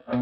What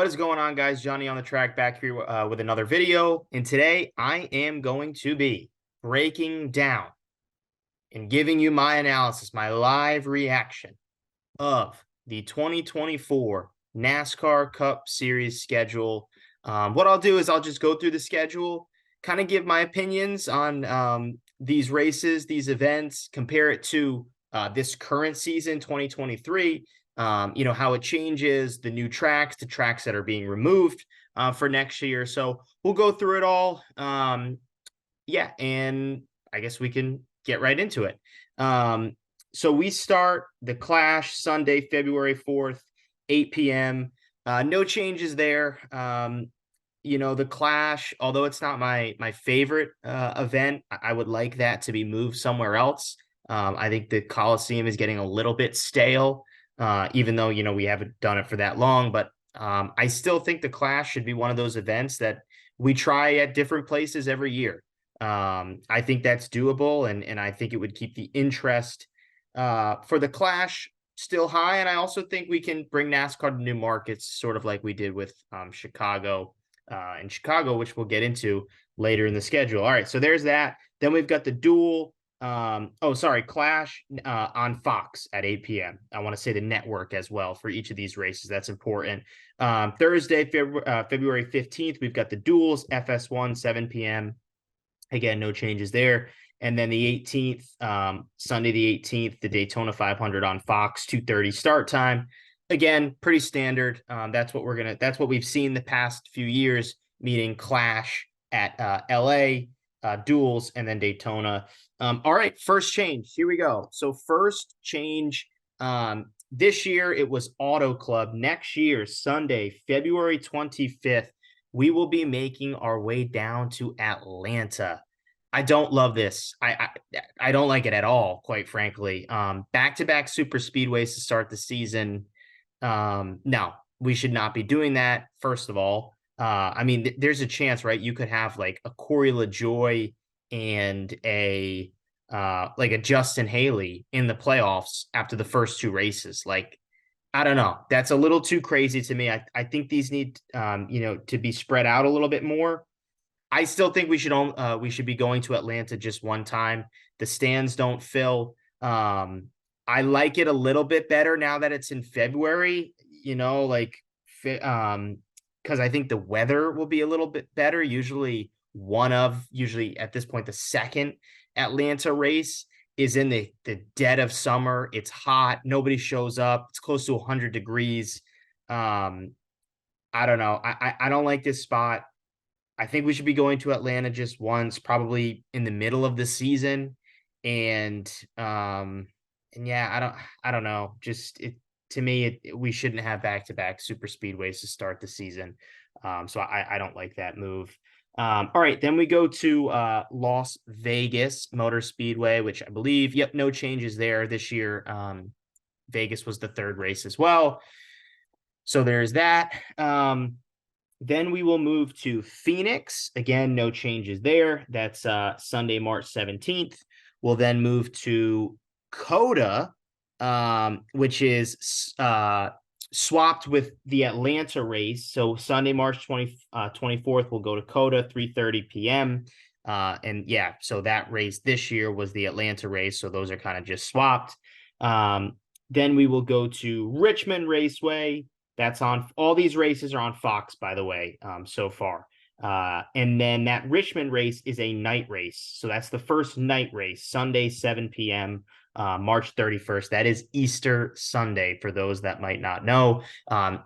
is going on, guys? Johnny on the track back here with another video. And today I am going to be breaking down and giving you my analysis, my live reaction of the 2024 NASCAR Cup Series schedule. What I'll do is I'll just go through the schedule, kind of give my opinions on these races, these events, compare it to this current season, 2023. How it changes, the new tracks, the tracks that are being removed for next year. So we'll go through it all. And I guess we can get right into it. So we start the Clash Sunday, February 4th, 8 p.m. No changes there. The Clash, although it's not my favorite event, I would like that to be moved somewhere else. I think the Coliseum is getting a little bit stale. Even though, we haven't done it for that long, but I still think the Clash should be one of those events that we try at different places every year. I think that's doable, and I think it would keep the interest for the Clash still high. And I also think we can bring NASCAR to new markets, sort of like we did with Chicago, which we'll get into later in the schedule. All right, so there's that. Then we've got the duel. Clash on Fox at 8 p.m. I want to say the network as well for each of these races. That's important. Thursday, February 15th, we've got the duels, FS1, 7 p.m. Again, no changes there. And then the 18th, Sunday the 18th, the Daytona 500 on Fox, 2:30 start time. Again, pretty standard. That's what we've seen the past few years, meeting Clash at LA, duels, and then Daytona. All right, first change. Here we go. So first change, this year it was Auto Club. Next year, Sunday, February 25th, we will be making our way down to Atlanta. I don't love this. I don't like it at all, quite frankly. Back-to-back super speedways to start the season. No, we should not be doing that, first of all. There's a chance, right? You could have like a Corey LaJoy and a Justin Haley in the playoffs after the first two races. Like, I don't know. That's a little too crazy to me. I think these need to be spread out a little bit more. I still think we should be going to Atlanta just one time. The stands don't fill. I like it a little bit better now that it's in February, because I think the weather will be a little bit better. Usually at this point, the second Atlanta race is in the dead of summer. It's hot. Nobody shows up. It's close to 100 degrees. I don't know. I don't like this spot. I think we should be going to Atlanta just once, probably in the middle of the season. And yeah, I don't know. To me, we shouldn't have back-to-back super speedways to start the season. So I don't like that move. All right, then we go to Las Vegas Motor Speedway, which I believe, no changes there this year. Vegas was the third race as well. So there's that. Then we will move to Phoenix. Again, no changes there. That's Sunday, March 17th. We'll then move to COTA, which is swapped with the Atlanta race. So Sunday, March 24th, we'll go to COTA, 3:30 p.m. So that race this year was the Atlanta race. So those are kind of just swapped. Then we will go to Richmond Raceway. That's on, all these races are on Fox, by the way, so far. And then that Richmond race is a night race. So that's the first night race, Sunday, 7 p.m., March 31st. That is Easter Sunday, for those that might not know.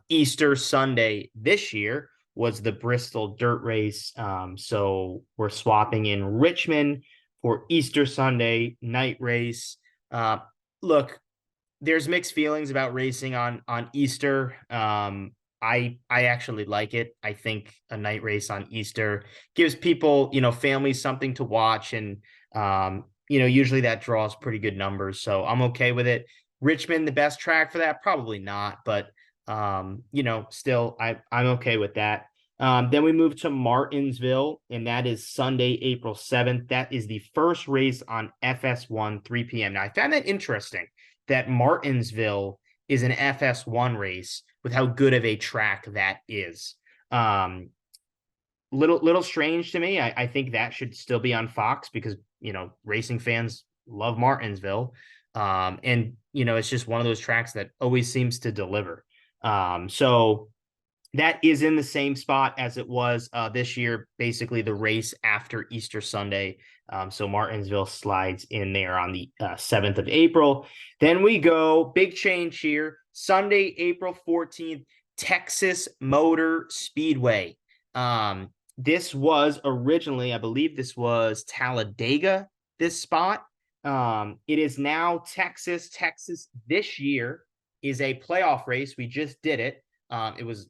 Easter Sunday this year was the Bristol Dirt Race. So we're swapping in Richmond for Easter Sunday night race. Look, there's mixed feelings about racing on Easter. I actually like it. I think a night race on Easter gives people, families something to watch, and usually that draws pretty good numbers. So I'm okay with it. Richmond, the best track for that? Probably not, but still I'm okay with that. Then we move to Martinsville, and that is Sunday, April 7th. That is the first race on FS1, 3 p.m. Now, I found that interesting that Martinsville is an FS1 race with how good of a track that is. Little strange to me. I think that should still be on Fox because, racing fans love Martinsville. And, it's just one of those tracks that always seems to deliver. So that is in the same spot as it was this year, basically the race after Easter Sunday. So Martinsville slides in there on the 7th of April. Then we go, big change here, Sunday, April 14th, Texas Motor Speedway. This was originally, I believe this was Talladega, this spot. It is now Texas. Texas this year is a playoff race. We just did it. It was,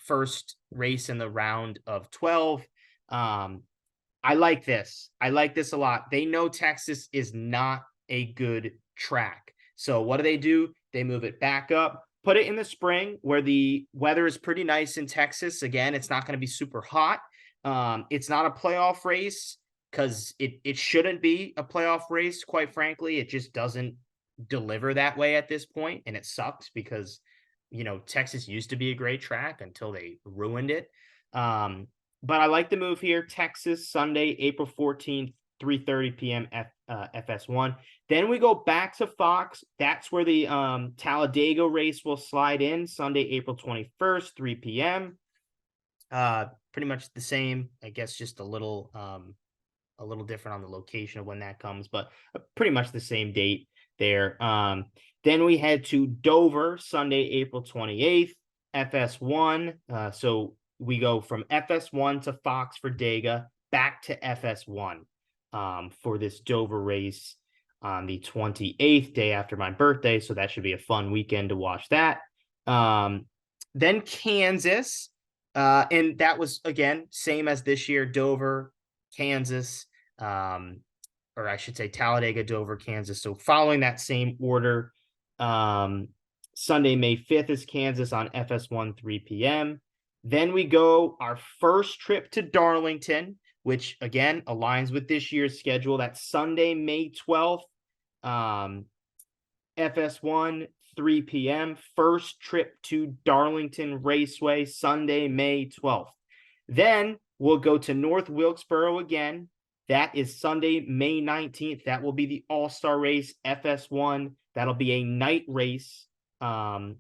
first race in the round of 12. I like this. I like this a lot. They know Texas is not a good track. So what do? They move it back up, put it in the spring where the weather is pretty nice in Texas. Again, it's not going to be super hot. It's not a playoff race because it shouldn't be a playoff race, quite frankly. It just doesn't deliver that way at this point, and it sucks because Texas used to be a great track until they ruined it. But I like the move here. Texas, Sunday, April 14th, 3:30 p.m. FS1. Then we go back to Fox. That's where the Talladega race will slide in, Sunday, April 21st, 3 p.m. Pretty much the same, I guess, just a little different on the location of when that comes, but pretty much the same date there. Then we head to Dover, Sunday, April 28th, FS1. So we go from FS1 to Fox for Dega, back to FS1 for this Dover race on the 28th, day after my birthday. So that should be a fun weekend to watch that. Then Kansas, and that was, again, same as this year, Dover, Kansas, or I should say Talladega, Dover, Kansas. So following that same order, Sunday, May 5th is Kansas on FS1, 3 p.m. Then we go our first trip to Darlington, which again aligns with this year's schedule. That's Sunday, May 12th, FS1, 3 p.m. First trip to Darlington Raceway, Sunday, May 12th. Then we'll go to North Wilkesboro again. That is Sunday, May 19th. That will be the All-Star Race, FS1. That'll be a night race for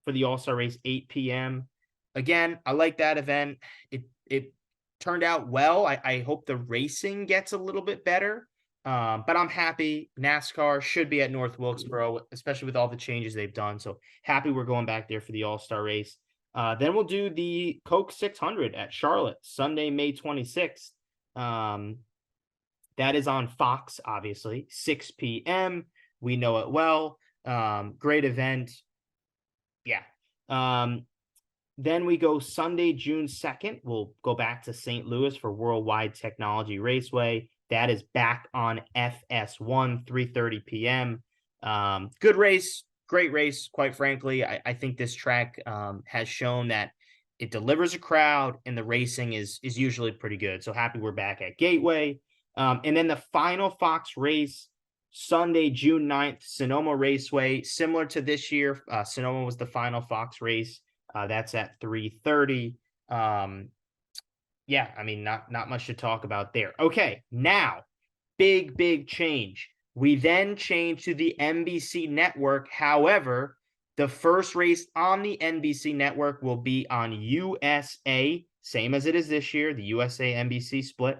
the All-Star Race, 8 p.m. Again, I like that event. It turned out well. I hope the racing gets a little bit better, but I'm happy. NASCAR should be at North Wilkesboro, especially with all the changes they've done. So happy we're going back there for the All-Star Race. Then we'll do the Coke 600 at Charlotte, Sunday, May 26th. That is on Fox, obviously, 6 p.m. We know it well. Great event. Yeah. Then we go Sunday, June 2nd. We'll go back to St. Louis for Worldwide Technology Raceway. That is back on FS1, 3:30 p.m. Good race, great race, quite frankly. I think this track has shown that it delivers a crowd and the racing is usually pretty good. So happy we're back at Gateway. And then the final Fox race, Sunday, June 9th, Sonoma Raceway. Similar to this year, Sonoma was the final Fox race. That's at 3:30. Yeah, I mean, not much to talk about there. Okay, now, big change. We then change to the NBC network. However, the first race on the NBC network will be on USA, same as it is this year, the USA NBC split.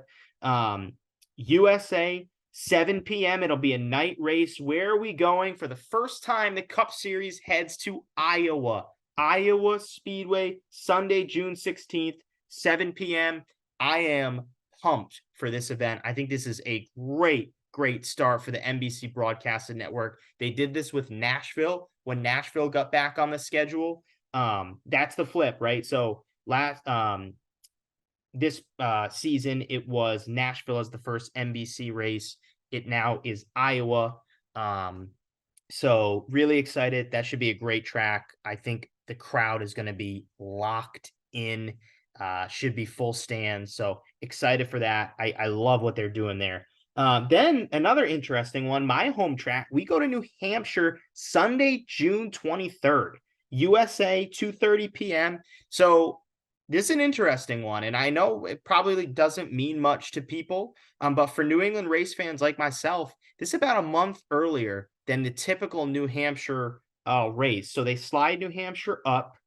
USA, 7 p.m. It'll be a night race. Where are we going? For the first time, the Cup Series heads to Iowa. Iowa Speedway, Sunday, June 16th, 7 p.m. I am pumped for this event. I think this is a great start for the NBC Broadcasting Network. They did this with Nashville when Nashville got back on the schedule. That's the flip, right? So this season it was Nashville as the first NBC race. It now is Iowa. Um, so really excited. That should be a great track. I think the crowd is going to be locked in. Should be full stand. So excited for that. I love what they're doing there. Then another interesting one, my home track. We go to New Hampshire Sunday, June 23rd, USA 2:30 p.m. So this is an interesting one, and I know it probably doesn't mean much to people, but for New England race fans like myself, this is about a month earlier than the typical New Hampshire race. So they slide New Hampshire up.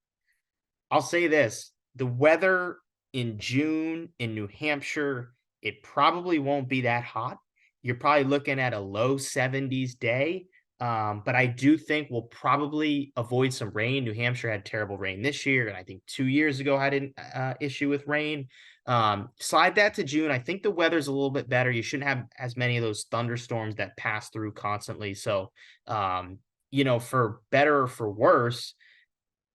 I'll say this, the weather in June in New Hampshire, it probably won't be that hot. You're probably looking at a low 70s day. But I do think we'll probably avoid some rain. New Hampshire had terrible rain this year, and I think 2 years ago had an issue with rain. Slide that to June. I think the weather's a little bit better. You shouldn't have as many of those thunderstorms that pass through constantly. So, for better or for worse,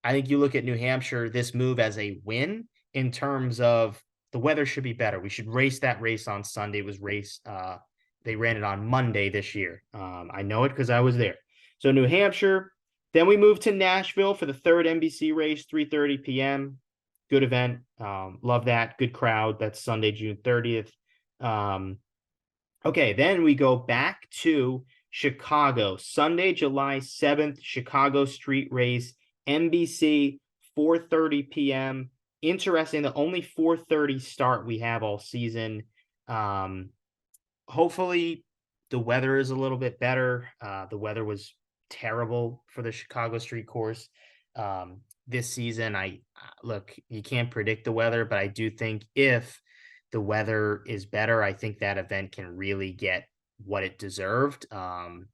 I think you look at New Hampshire, this move as a win in terms of the weather should be better. We should race that race on Sunday. It was they ran it on Monday this year. I know it because I was there. So New Hampshire. Then we moved to Nashville for the third NBC race, 3:30 p.m. Good event. Love that. Good crowd. That's Sunday, June 30th. Okay, then we go back to Chicago, Sunday, July 7th, Chicago Street Race, NBC, 4:30 p.m. Interesting, the only 4:30 start we have all season. Hopefully the weather is a little bit better. The weather was terrible for the Chicago Street Course this season. I look, you can't predict the weather, but I do think if the weather is better, I think that event can really get what it deserved. And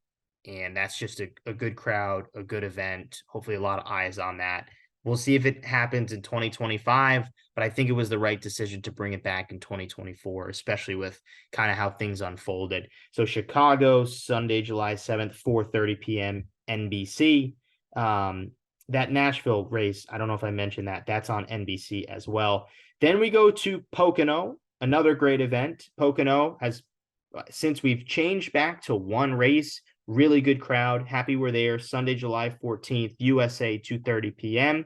that's just a good crowd, a good event. Hopefully, a lot of eyes on that. We'll see if it happens in 2025, but I think it was the right decision to bring it back in 2024, especially with kind of how things unfolded. So Chicago, Sunday, July 7th, 4:30 p.m. NBC. That Nashville race, I don't know if I mentioned that. That's on NBC as well. Then we go to Pocono, another great event. Pocono has, since we've changed back to one race, really good crowd. Happy we're there. Sunday, July 14th, USA, 2:30 p.m.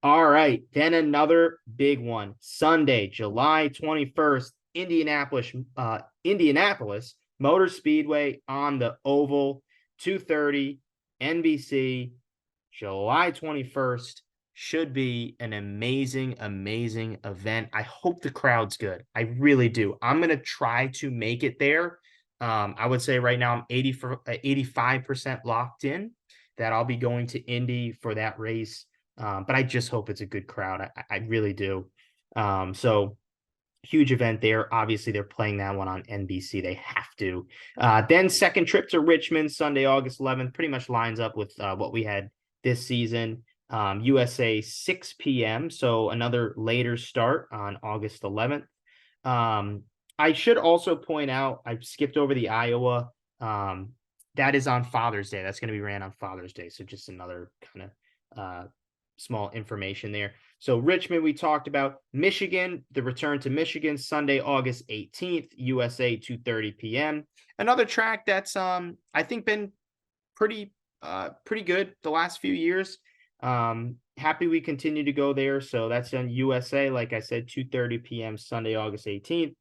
All right. Then another big one. Sunday, July 21st, Indianapolis Motor Speedway on the Oval, 2:30, NBC, July 21st. Should be an amazing, amazing event. I hope the crowd's good. I really do. I'm going to try to make it there. I would say right now I'm 85% locked in that I'll be going to Indy for that race. But I just hope it's a good crowd. I really do. So huge event there. Obviously, they're playing that one on NBC. They have to. Then second trip to Richmond, Sunday, August 11th. Pretty much lines up with what we had this season. USA 6 p.m. So another later start on August 11th. I should also point out, I skipped over the Iowa. That is on Father's Day. That's going to be ran on Father's Day. So just another kind of small information there. So Richmond, we talked about. Michigan, the return to Michigan, Sunday, August 18th, USA 2:30 p.m. Another track that's I think been pretty good the last few years. Happy we continue to go there. So that's on USA, like I said, 2:30 p.m. Sunday, August 18th.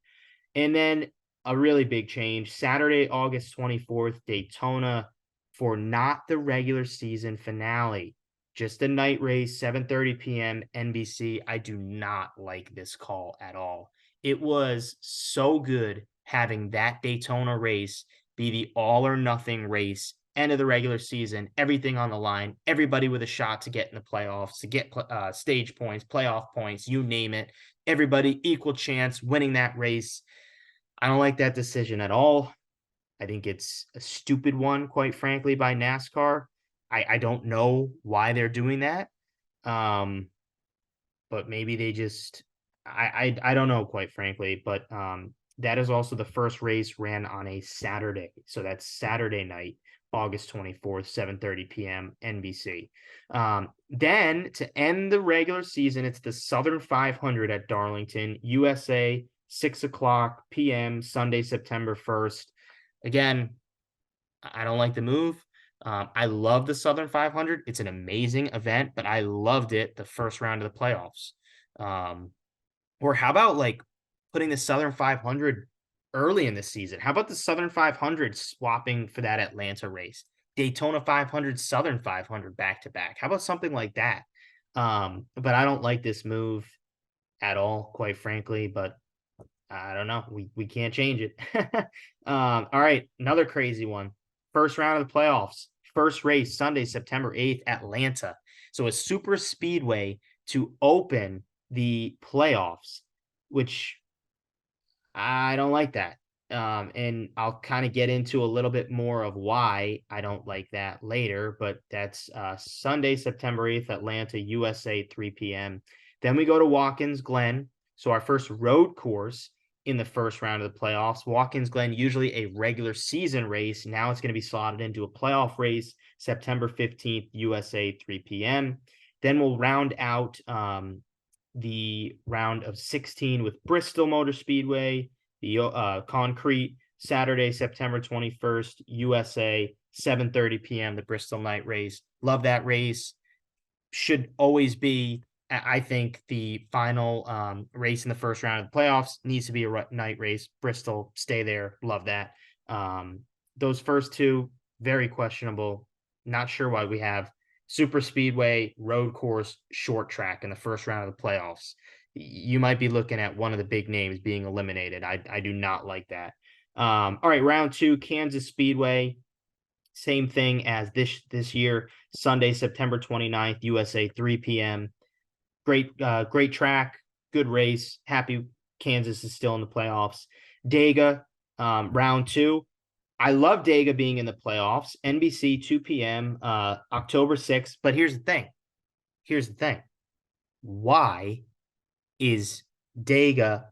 And then a really big change, Saturday, August 24th, Daytona for not the regular season finale. Just a night race, 7:30 p.m. NBC. I do not like this call at all. It was so good having that Daytona race be the all or nothing race, end of the regular season, everything on the line, everybody with a shot to get in the playoffs, to get stage points, playoff points, you name it. Everybody equal chance winning that race. I don't like that decision at all. I think it's a stupid one, quite frankly, by NASCAR. I don't know why they're doing that. But maybe they just I don't know, quite frankly. But that is also the first race ran on a Saturday. So that's Saturday night, August 24th, 7:30 p.m. NBC. Then to end the regular season, it's the Southern 500 at Darlington, USA, 6 o'clock p.m. Sunday, September 1st. Again, I don't like the move. I love the Southern 500. It's an amazing event, but I loved it the first round of the playoffs. Um, or how about like putting the Southern 500 early in the season? How about the Southern 500 swapping for that Atlanta race? Daytona 500, Southern 500 back to back. How about something like that? But I don't like this move at all, quite frankly. But I don't know. We can't change it. All right, another crazy one. First round of the playoffs. First race Sunday, September 8th, Atlanta. So a super speedway to open the playoffs, which I don't like that. And I'll kind of get into a little bit more of why I don't like that later, but that's Sunday, September 8th, Atlanta, USA, 3 p.m. Then we go to Watkins Glen. So our first road course in the first round of the playoffs. Watkins Glen, usually a regular season race. Now it's going to be slotted into a playoff race, September 15th, USA, 3 p.m. Then we'll round out the round of 16 with Bristol Motor Speedway, the concrete, Saturday, September 21st, USA, 7:30 p.m. the Bristol night race. Love that race. Should always be, I think, the final race in the first round of the playoffs. Needs to be a night race. Bristol, stay there. Love that. Those first two, very questionable. Not sure why we have super speedway, road course, short track in the first round of the playoffs. You might be looking at one of the big names being eliminated. I do not like that. All right, round two, Kansas Speedway. Same thing as this year, Sunday, September 29th, USA, 3 p.m. Great track, good race. Happy Kansas is still in the playoffs. Dega, round two. I love Dega being in the playoffs. NBC, 2 p.m., October 6th. But here's the thing. Why is Dega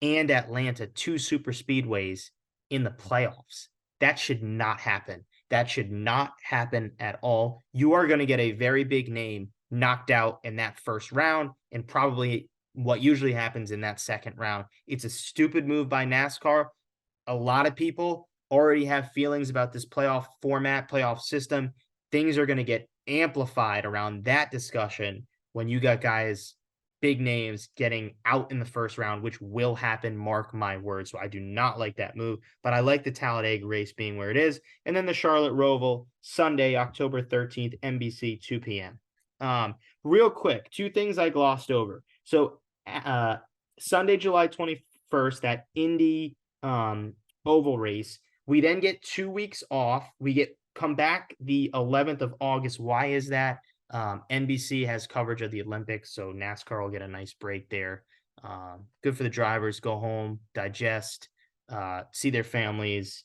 and Atlanta two super speedways in the playoffs? That should not happen. That should not happen at all. You are going to get a very big name knocked out in that first round and probably what usually happens in that second round. It's a stupid move by NASCAR. A lot of people already have feelings about this playoff format, playoff system. Things are going to get amplified around that discussion when you got guys, big names, getting out in the first round, which will happen. Mark my words. So I do not like that move, but I like the Talladega race being where it is. And then the Charlotte Roval, Sunday, October 13th, NBC, 2 p.m. Real quick, two things I glossed over. So Sunday, July 21st, that Indy oval race. We then get 2 weeks off. We come back the 11th of August. Why is that? NBC has coverage of the Olympics, so NASCAR will get a nice break there. Good for the drivers. Go home, digest, see their families.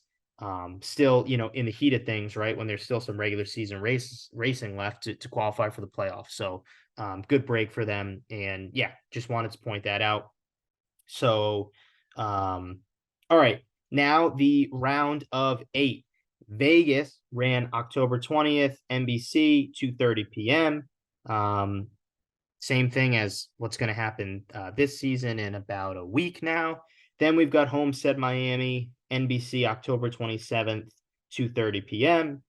Still, in the heat of things, right? When there's still some regular season racing left to qualify for the playoffs. So good break for them. And yeah, just wanted to point that out. So, all right. Now the round of 8. Vegas ran October 20th, NBC, 2:30 p.m. Same thing as what's going to happen this season in about a week now. Then we've got Homestead Miami, NBC, October 27th, 2:30 p.m.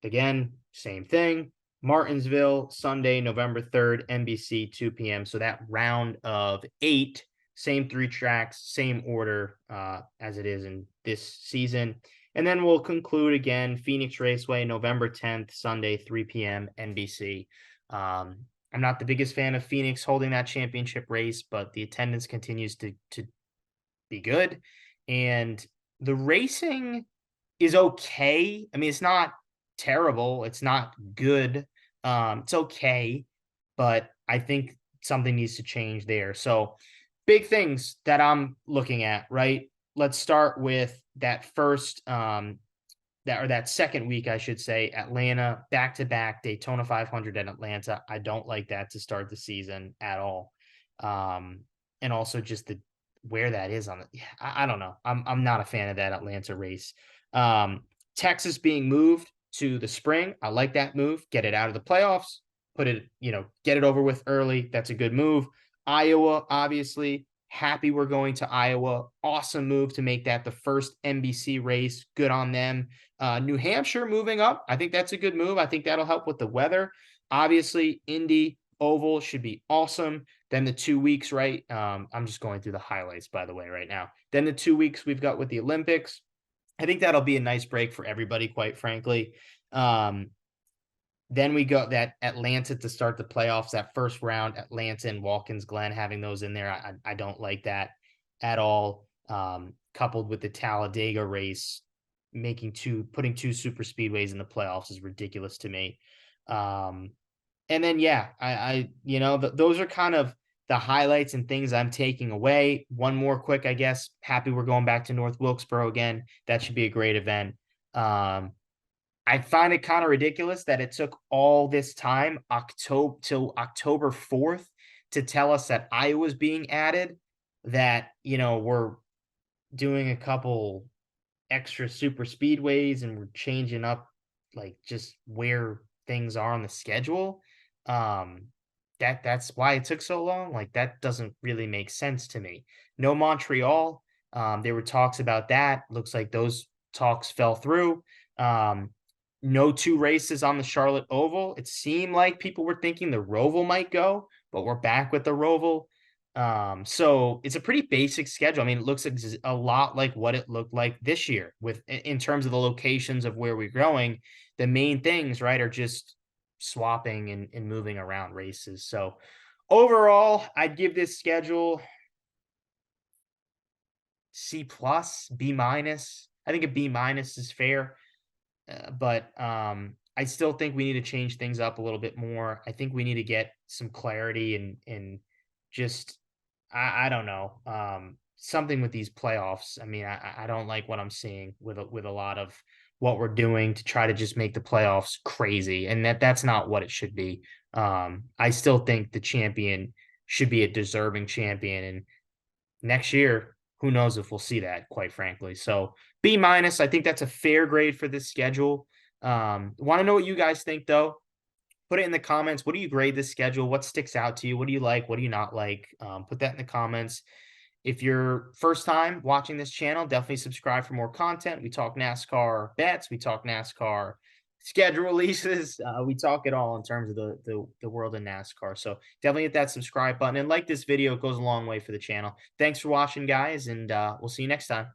Again, same thing. Martinsville, Sunday, November 3rd, NBC, 2 p.m. So that round of 8, same 3 tracks, same order as it is in this season. And then we'll conclude again, Phoenix Raceway, November 10th, Sunday, 3 p.m., NBC. I'm not the biggest fan of Phoenix holding that championship race, but the attendance continues to be good. And the racing is okay. I mean, it's not terrible. It's not good. It's okay, but I think something needs to change there. So big things that I'm looking at, right? Let's start with that first that second week, I should say, Atlanta, back-to-back Daytona 500 and Atlanta. I don't like that to start the season at all. And also just where that is on the, I don't know. I'm not a fan of that Atlanta race. Texas being moved to the spring, I like that move. Get it out of the playoffs, put it, get it over with early. That's a good move. Iowa, obviously, happy we're going to Iowa. Awesome move to make that the first NBC race. Good on them. New Hampshire moving up. I think that's a good move. I think that'll help with the weather. Obviously, Indy Oval should be awesome. Then the 2 weeks, right? I'm just going through the highlights, by the way, right now. Then the 2 weeks we've got with the Olympics. I think that'll be a nice break for everybody, quite frankly. Um, then we go that Atlanta to start the playoffs, that first round, Atlanta and Watkins Glen, having those in there. I don't like that at all. Coupled with the Talladega race, putting two super speedways in the playoffs is ridiculous to me. And then, yeah, those are kind of the highlights and things I'm taking away. One more quick, I guess. Happy we're going back to North Wilkesboro again. That should be a great event. I find it kind of ridiculous that it took all this time, October 4th, to tell us that Iowa's being added, that, we're doing a couple extra super speedways and we're changing up like just where things are on the schedule. Um that's why it took so long. Like that doesn't really make sense to me. No Montreal. There were talks about that. Looks like those talks fell through. Um no two races on the Charlotte Oval. It seemed like people were thinking the Roval might go, but we're back with the Roval. So it's a pretty basic schedule. I mean, it looks a lot like what it looked like this year with in terms of the locations of where we're going. The main things, right, are just swapping and moving around races. So overall, I'd give this schedule C plus, B minus. I think a B minus is fair. But I still think we need to change things up a little bit more. I think we need to get some clarity and just I don't know, something with these playoffs. I mean, I don't like what I'm seeing with a lot of what we're doing to try to just make the playoffs crazy, and that's not what it should be. I still think the champion should be a deserving champion, and next year, who knows if we'll see that, quite frankly. So B minus, I think that's a fair grade for this schedule. Want to know what you guys think though? Put it in the comments. What do you grade this schedule? What sticks out to you? What do you like? What do you not like? Put that in the comments. If you're first time watching this channel, definitely subscribe for more content. We talk NASCAR bets. We talk NASCAR schedule releases. We talk it all in terms of the world of NASCAR. So definitely hit that subscribe button and like this video. It goes a long way for the channel. Thanks for watching, guys, and we'll see you next time.